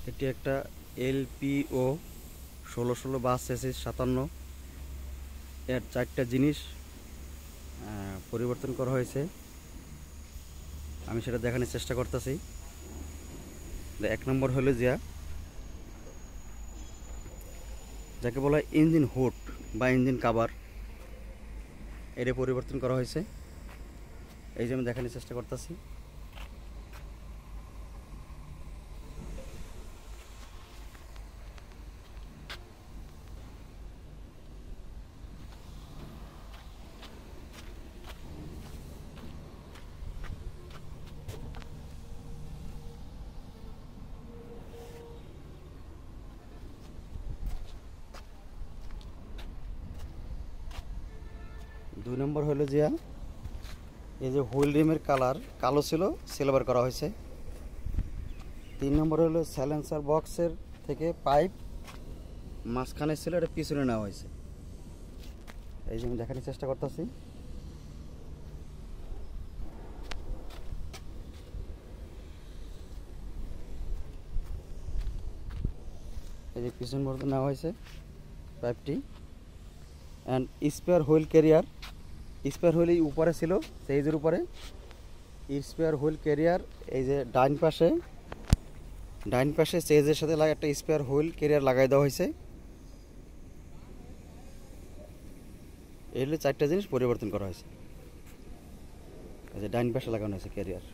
এটি একটা এলপিও 1616 বাস চেসিস 57 এর 4টা জিনিস পরিবর্তন করা হয়েছে। আমি সেটা দেখানোর চেষ্টা করতেছি। 1 নম্বর হলো যাকে বলা হয় ইঞ্জিন হুড বা ইঞ্জিন কাভার, এটা পরিবর্তন করা হয়েছে। এই যে আমি দেখানোর চেষ্টা করতেছি। দুই নম্বর হলো এই যে হুইল রিমের কালার কালো ছিল, সিলভার করা হয়েছে। 3 নম্বর হলো সাইলেন্সার বক্সের থেকে পাইপ মাঝখানে ছিল, এটা পিছনে নেওয়া হয়েছে। এই যে আমি দেখানোর চেষ্টা করতেছি। এই যে পিছন পর্যন্ত নেওয়া হয়েছে পাইপটি। And spare wheel carrier, spare wheel এই উপরে ছিল, সেইজের উপরে স্পেয়ার হুইল ক্যারিয়ার। এই যে ডাইন পাশে চেজের সাথে একটা স্পেয়ার হুইল ক্যারিয়ার লাগাই দেওয়া হয়েছে। এই হলো 4টা জিনিস পরিবর্তন করা হয়েছে। এই যে ডাইন পাশে লাগানো হয়েছে ক্যারিয়ার।